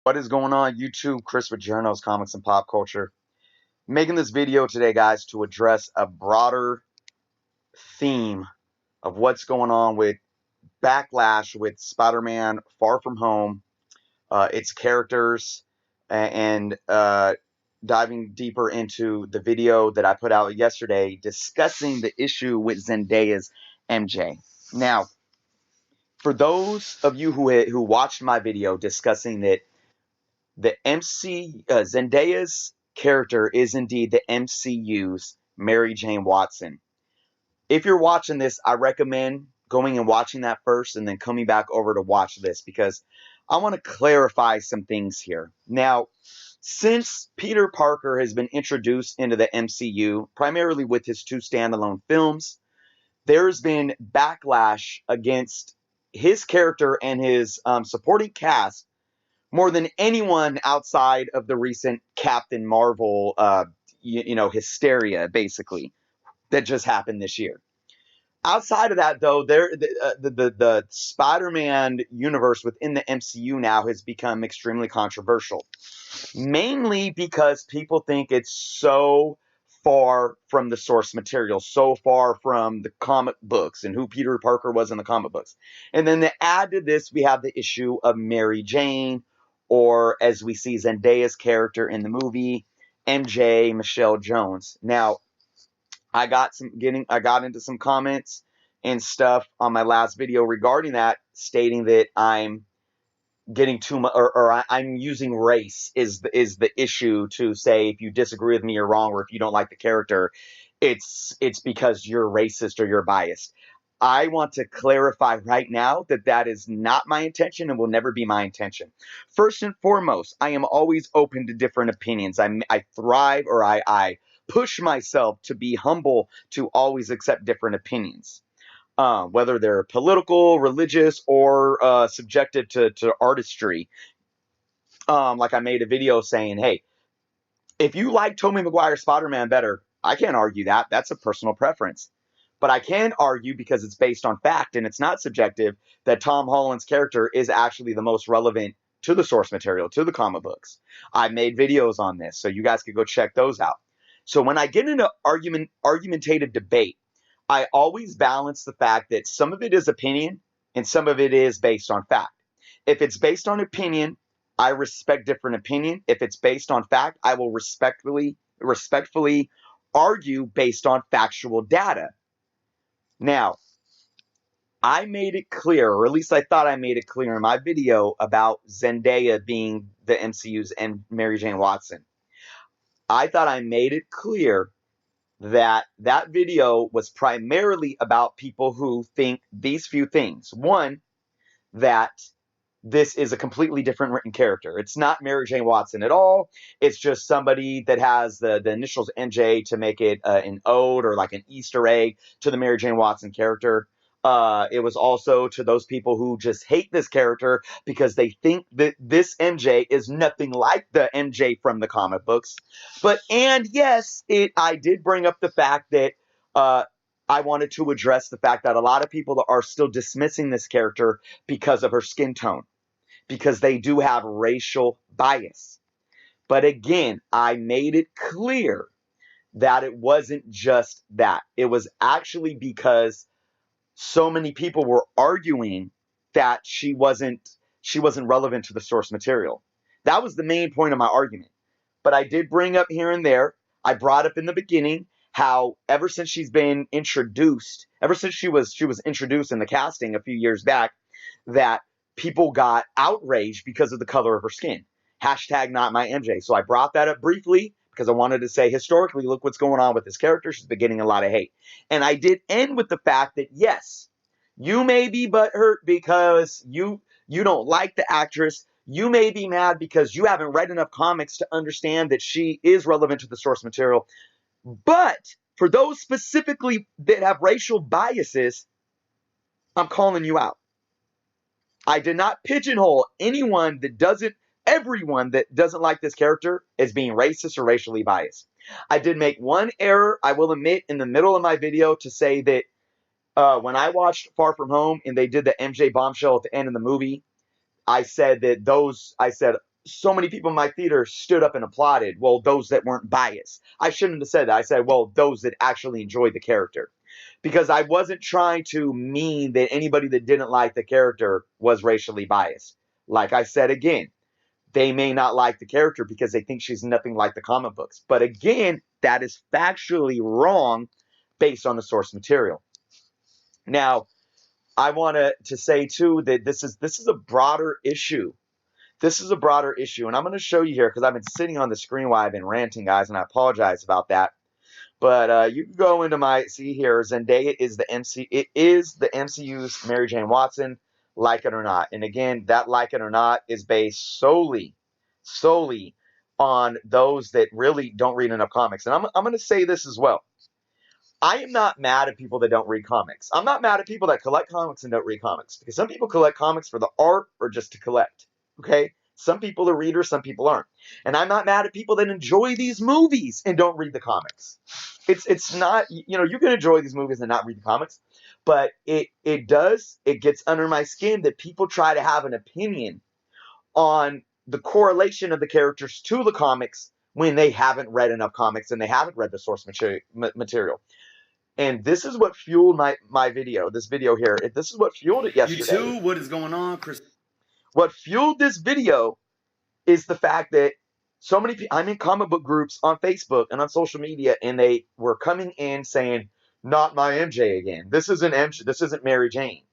What is going on YouTube? Chris with Jerno's Comics and Pop Culture. Making this video today, guys, to address a broader theme of what's going on with backlash with Spider-Man Far From Home, its characters, and diving deeper into the video that I put out yesterday discussing the issue with Zendaya's MJ. Now, for those of you who watched my video discussing that the Zendaya's character is indeed the MCU's Mary Jane Watson. If you're watching this, I recommend going and watching that first and then coming back over to watch this because I want to clarify some things here. Now, since Peter Parker has been introduced into the MCU, primarily with his 2 standalone films, there's been backlash against his character and his supporting cast more than anyone outside of the recent Captain Marvel, hysteria, basically, that just happened this year. Outside of that, though, the Spider-Man universe within the MCU now has become extremely controversial, mainly because people think it's so far from the source material, so far from the comic books and who Peter Parker was in the comic books. And then to add to this, we have the issue of Mary Jane, or as we see Zendaya's character in the movie, MJ Michelle Jones. Now, I got into some comments and stuff on my last video regarding that, stating that I'm getting too much, or I'm using race is the issue to say if you disagree with me you're wrong, or if you don't like the character, it's because you're racist or you're biased. I want to clarify right now that that is not my intention and will never be my intention. First and foremost, I am always open to different opinions. I thrive, or I push myself to be humble to always accept different opinions. Whether they're political, religious, or subjected to artistry. Like I made a video saying, hey, if you like Tobey Maguire's Spider-Man better, I can't argue that. That's a personal preference. But I can argue, because it's based on fact and it's not subjective, that Tom Holland's character is actually the most relevant to the source material, to the comic books. I've made videos on this, so you guys could go check those out. So when I get into argumentative debate, I always balance the fact that some of it is opinion and some of it is based on fact. If it's based on opinion, I respect different opinion. If it's based on fact, I will respectfully argue based on factual data. Now, I made it clear, or at least I thought I made it clear in my video about Zendaya being the MCU's and Mary Jane Watson. I thought I made it clear that that video was primarily about people who think these few things. One, that this is a completely different written character. It's not Mary Jane Watson at all. It's just somebody that has the initials MJ to make it an ode or like an Easter egg to the Mary Jane Watson character. It was also to those people who just hate this character because they think that this MJ is nothing like the MJ from the comic books. And yes, I did bring up the fact that I wanted to address the fact that a lot of people are still dismissing this character because of her skin tone, because they do have racial bias. But again, I made it clear that it wasn't just that. It was actually because so many people were arguing that she wasn't relevant to the source material. That was the main point of my argument. But I did bring up here and there, I brought up in the beginning how ever since she's been introduced, ever since she was introduced in the casting a few years back, that people got outraged because of the color of her skin. Hashtag not my MJ. So I brought that up briefly because I wanted to say, historically, look what's going on with this character. She's been getting a lot of hate. And I did end with the fact that, yes, you may be butthurt because you don't like the actress. You may be mad because you haven't read enough comics to understand that she is relevant to the source material. But for those specifically that have racial biases, I'm calling you out. I did not pigeonhole everyone that doesn't like this character as being racist or racially biased. I did make one error, I will admit, in the middle of my video to say that when I watched Far From Home and they did the MJ bombshell at the end of the movie, I said so many people in my theater stood up and applauded. Well, those that weren't biased. I shouldn't have said that. I said, well, those that actually enjoyed the character. Because I wasn't trying to mean that anybody that didn't like the character was racially biased. Like I said again, they may not like the character because they think she's nothing like the comic books. But again, that is factually wrong based on the source material. Now, I want to say too that this is a broader issue. This is a broader issue, and I'm going to show you here because I've been sitting on the screen while I've been ranting, guys, and I apologize about that. But you can go into my see here. Zendaya is the MC. It is the MCU's Mary Jane Watson, like it or not. And again, that like it or not is based solely on those that really don't read enough comics. And I'm going to say this as well. I am not mad at people that don't read comics. I'm not mad at people that collect comics and don't read comics because some people collect comics for the art or just to collect. Okay? Some people are readers, some people aren't. And I'm not mad at people that enjoy these movies and don't read the comics. It's not, you know, you can enjoy these movies and not read the comics, but it gets under my skin that people try to have an opinion on the correlation of the characters to the comics when they haven't read enough comics and they haven't read the source material. And this is what fueled my video, this video here. This is what fueled it yesterday. You too? What is going on, Chris? What fueled this video is the fact that so many people, I'm in comic book groups on Facebook and on social media, and they were coming in saying, not my MJ again. This isn't MJ, this isn't Mary Jane.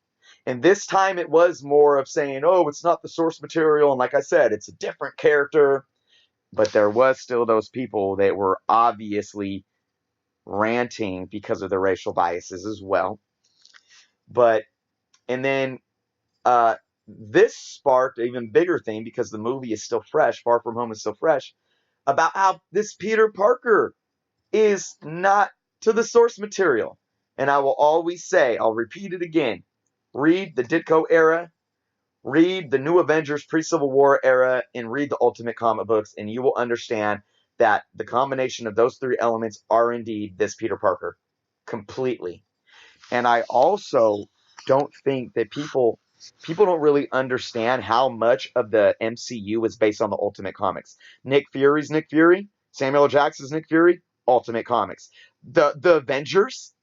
And this time it was more of saying, oh, it's not the source material. And like I said, it's a different character. But there was still those people that were obviously ranting because of the racial biases as well. But, and then this sparked an even bigger thing because the movie is still fresh. Far From Home is still fresh. About how this Peter Parker is not to the source material. And I will always say, I'll repeat it again. Read the Ditko era, read the New Avengers pre-Civil War era, and read the Ultimate comic books, and you will understand that the combination of those three elements are indeed this Peter Parker. Completely. And I also don't think that people don't really understand how much of the MCU is based on the Ultimate comics. Nick Fury's Nick Fury, Samuel L. Jackson's Nick Fury, Ultimate comics. The Avengers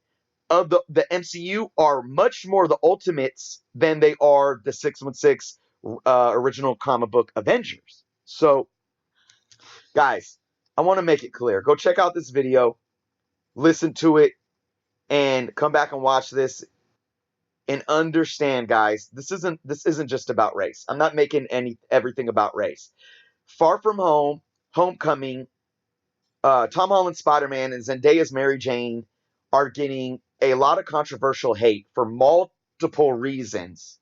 of the MCU are much more the Ultimates than they are the 616 original comic book Avengers. So, guys, I want to make it clear. Go check out this video, listen to it, and come back and watch this. And understand, guys, this isn't just about race. I'm not making everything about race. Far From Home, Homecoming, Tom Holland's Spider-Man, and Zendaya's Mary Jane are getting a lot of controversial hate for multiple reasons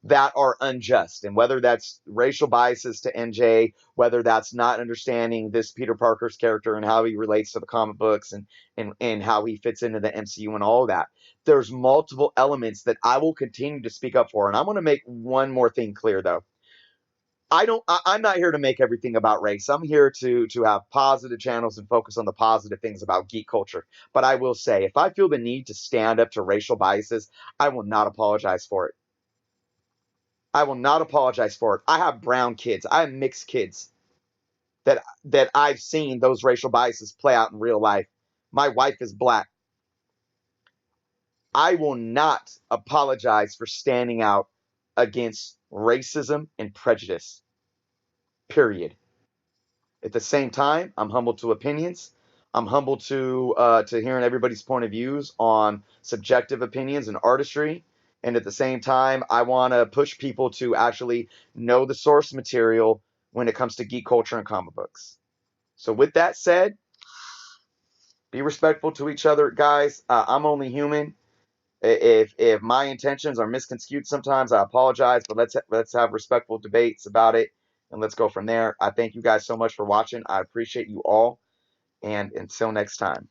that are unjust. And whether that's racial biases to MJ, whether that's not understanding this Peter Parker's character and how he relates to the comic books and how he fits into the MCU and all of that. There's multiple elements that I will continue to speak up for. And I want to make one more thing clear, though. I'm not here to make everything about race. I'm here to have positive channels and focus on the positive things about geek culture. But I will say, if I feel the need to stand up to racial biases, I will not apologize for it. I will not apologize for it. I have brown kids. I have mixed kids that I've seen those racial biases play out in real life. My wife is black. I will not apologize for standing out against racism and prejudice. Period. At the same time, I'm humble to opinions. I'm humble to hearing everybody's point of views on subjective opinions and artistry. And at the same time, I want to push people to actually know the source material when it comes to geek culture and comic books. So with that said, be respectful to each other, guys. I'm only human. If my intentions are misconstrued sometimes, I apologize. But let's have respectful debates about it, and let's go from there. I thank you guys so much for watching. I appreciate you all. And until next time.